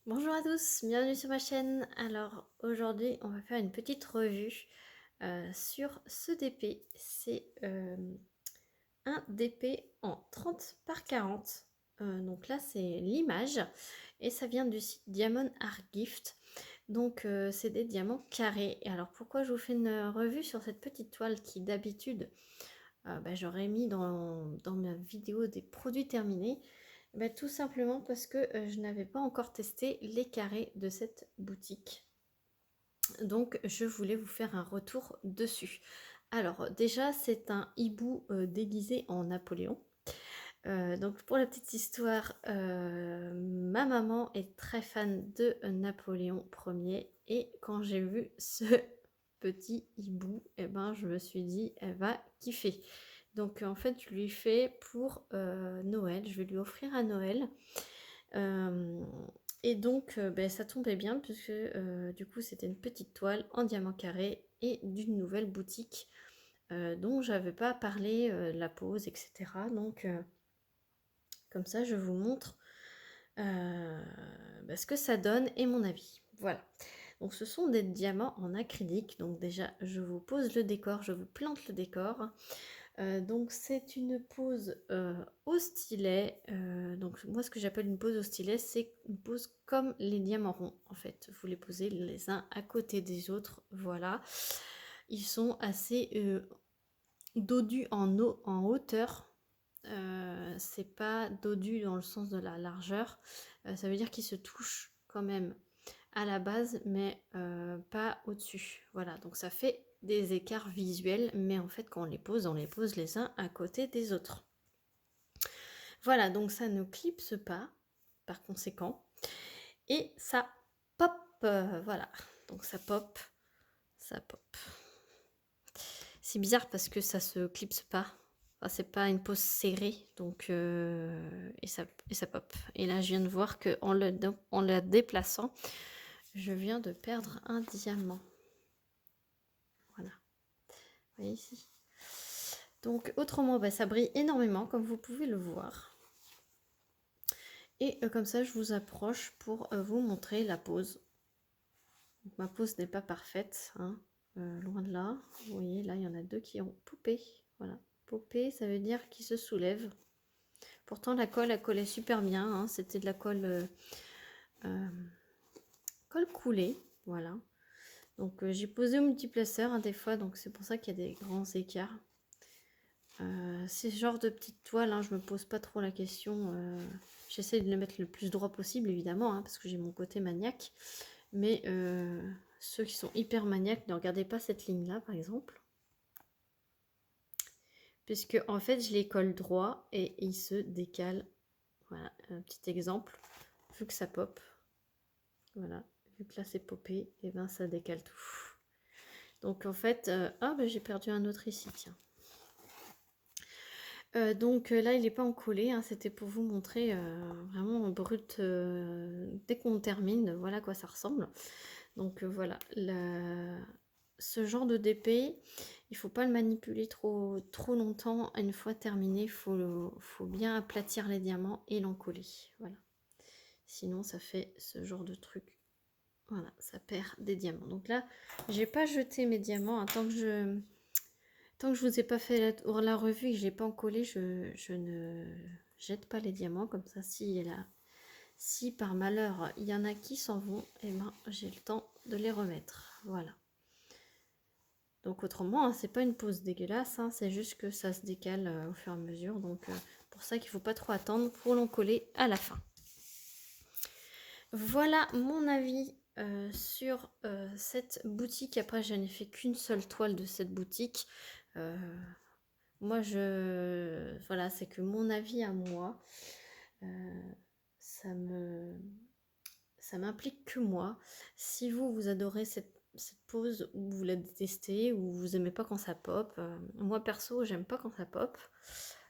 Bonjour à tous, bienvenue sur ma chaîne. Alors aujourd'hui on va faire une petite revue sur ce DP. C'est un DP en 30 par 40. Donc là c'est l'image et ça vient du site Diamond Art Gift. Donc c'est des diamants carrés. Et alors pourquoi je vous fais une revue sur cette petite toile qui d'habitude j'aurais mis dans ma vidéo des produits terminés. Tout simplement parce que je n'avais pas encore testé les carrés de cette boutique. Donc je voulais vous faire un retour dessus. Alors déjà c'est un hibou déguisé en Napoléon. Donc pour la petite histoire, ma maman est très fan de Napoléon Ier et quand j'ai vu ce petit hibou, je me suis dit elle va kiffer. Donc en fait je lui fais pour Noël, je vais lui offrir à Noël. Et donc ça tombait bien puisque du coup c'était une petite toile en diamant carré et d'une nouvelle boutique dont j'avais pas parlé, la pose, etc. Donc comme ça je vous montre ce que ça donne et mon avis. Voilà. Donc ce sont des diamants en acrylique. Donc déjà je vous pose le décor, je vous plante le décor. Donc c'est une pose au stylet. Donc moi ce que j'appelle une pose au stylet, c'est une pose comme les diamants ronds en fait. Vous les posez les uns à côté des autres. Voilà. Ils sont assez dodus en hauteur. C'est pas dodu dans le sens de la largeur. Ça veut dire qu'ils se touchent quand même à la base, mais pas au-dessus. Voilà, donc ça fait des écarts visuels, mais en fait, quand on les pose les uns à côté des autres. Voilà, donc ça ne clipse pas, par conséquent, et ça pop, voilà, donc ça pop, ça pop. C'est bizarre parce que ça se clipse pas. Enfin, c'est pas une pose serrée, donc et ça pop. Et là, je viens de voir que en la déplaçant, je viens de perdre un diamant. Voilà. Vous voyez ici. Donc autrement, ça brille énormément, comme vous pouvez le voir. Et comme ça, je vous approche pour vous montrer la pose. Donc, ma pose n'est pas parfaite, hein, loin de là. Vous voyez, là, il y en a deux qui ont popé. Voilà. Popé, ça veut dire qu'ils se soulèvent. Pourtant, la colle, elle collait super bien. Hein. C'était de la colle, colle coulée. Voilà. Donc, j'ai posé au multiplaceur des fois. Donc, c'est pour ça qu'il y a des grands écarts. C'est ce genre de petite toile, hein, je me pose pas trop la question. J'essaie de le mettre le plus droit possible, évidemment, hein, parce que j'ai mon côté maniaque. Mais ceux qui sont hyper maniaques, ne regardez pas cette ligne-là, par exemple. Puisque, en fait, je les colle droit et ils se décalent. Voilà, un petit exemple. Vu que ça pop, voilà, vu que là c'est popé, et ben ça décale tout. Donc, en fait, j'ai perdu un autre ici, tiens. Donc là, il n'est pas encollé, hein, c'était pour vous montrer vraiment en brut dès qu'on termine, voilà à quoi ça ressemble. Donc voilà, ce genre de DP, il ne faut pas le manipuler trop longtemps. Une fois terminé, il faut bien aplatir les diamants et l'encoller. Voilà. Sinon, ça fait ce genre de truc. Voilà, ça perd des diamants. Donc là, j'ai pas jeté mes diamants. Tant que je vous ai pas fait la revue et que je l'ai pas encollé, je ne jette pas les diamants. Comme ça, si par malheur il y en a qui s'en vont, et j'ai le temps de les remettre. Voilà. Donc autrement, hein, c'est pas une pose dégueulasse, hein, c'est juste que ça se décale au fur et à mesure. Donc pour ça qu'il faut pas trop attendre pour l'encoller à la fin. Voilà mon avis sur cette boutique. Après, je n'ai fait qu'une seule toile de cette boutique. Moi, voilà, c'est que mon avis à moi, ça m'implique que moi. Si vous adorez cette pose, ou vous la détestez, ou vous aimez pas quand ça pop, moi perso, j'aime pas quand ça pop.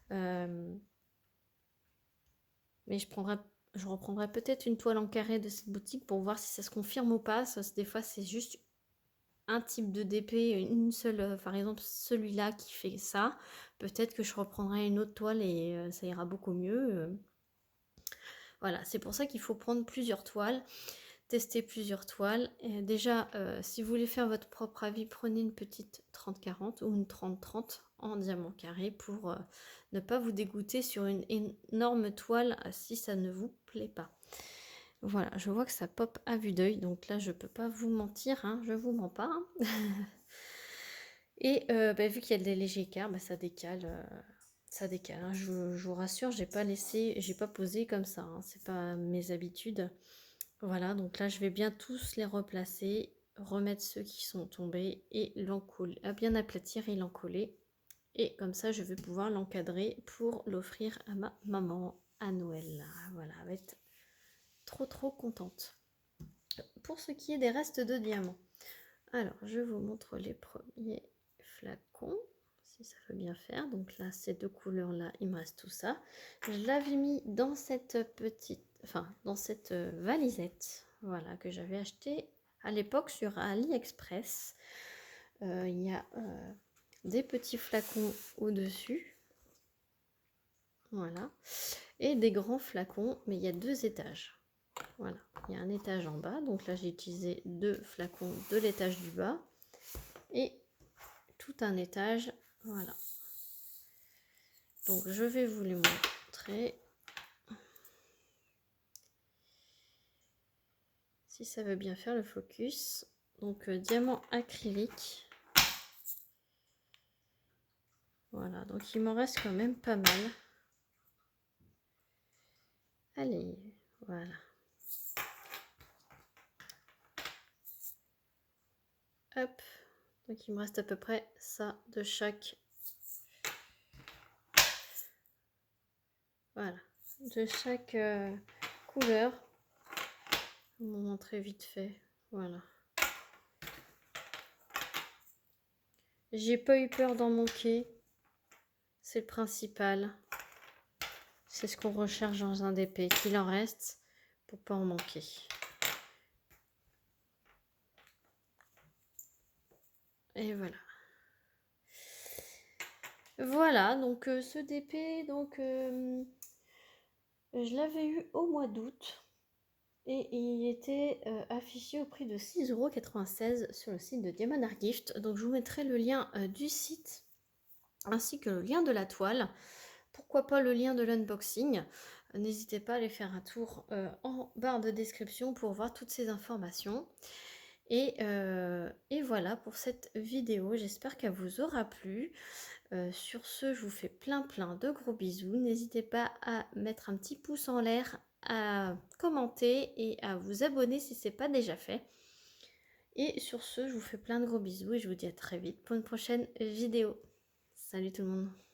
Mais je reprendrai peut-être une toile en carré de cette boutique pour voir si ça se confirme ou pas. Des fois, c'est juste un type de DP, une seule, par exemple celui-là qui fait ça. Peut-être que je reprendrai une autre toile et ça ira beaucoup mieux. Voilà, c'est pour ça qu'il faut prendre plusieurs toiles, tester plusieurs toiles. Et déjà, si vous voulez faire votre propre avis, prenez une petite 30-40 ou une 30-30 en diamant carré pour ne pas vous dégoûter sur une énorme toile si ça ne vous plaît pas. Voilà, je vois que ça pop à vue d'œil, donc là je peux pas vous mentir, hein, je vous mens pas. Hein. Et vu qu'il y a des légers écarts, ça décale. Ça décale, hein. Je vous rassure, j'ai pas posé comme ça, hein. C'est pas mes habitudes. Voilà, donc là je vais bien tous les replacer, remettre ceux qui sont tombés et l'encoller, bien aplatir et l'encoller. Et comme ça je vais pouvoir l'encadrer pour l'offrir à ma maman à Noël. Voilà, elle va être trop contente. Pour ce qui est des restes de diamants, alors je vous montre les premiers flacons. Si ça veut bien faire. Donc là, ces deux couleurs-là, il me reste tout ça. Je l'avais mis dans cette petite, dans cette valisette, voilà, que j'avais acheté à l'époque sur AliExpress. Il y a des petits flacons au-dessus, voilà, et des grands flacons, mais il y a 2 étages. Voilà, il y a un étage en bas, donc là j'ai utilisé 2 flacons de l'étage du bas et tout un étage, voilà. Donc je vais vous les montrer. Si ça veut bien faire le focus. Donc diamant acrylique. Voilà, donc il m'en reste quand même pas mal. Allez, voilà. Hop. Donc il me reste à peu près ça de chaque. Voilà. De chaque couleur. Je vais vous montrer vite fait. Voilà. J'ai pas eu peur d'en manquer. C'est le principal. C'est ce qu'on recherche dans un DP. Qu'il en reste pour pas en manquer. Et voilà. Voilà, donc ce DP, donc je l'avais eu au mois d'août et il était affiché au prix de 6,96 € sur le site de Diamond Art Gift. Donc je vous mettrai le lien du site ainsi que le lien de la toile. Pourquoi pas le lien de l'unboxing. N'hésitez pas à aller faire un tour en barre de description pour voir toutes ces informations. Et voilà pour cette vidéo. J'espère qu'elle vous aura plu. Sur ce, je vous fais plein de gros bisous. N'hésitez pas à mettre un petit pouce en l'air, à commenter et à vous abonner si ce n'est pas déjà fait. Et sur ce, je vous fais plein de gros bisous et je vous dis à très vite pour une prochaine vidéo. Salut tout le monde.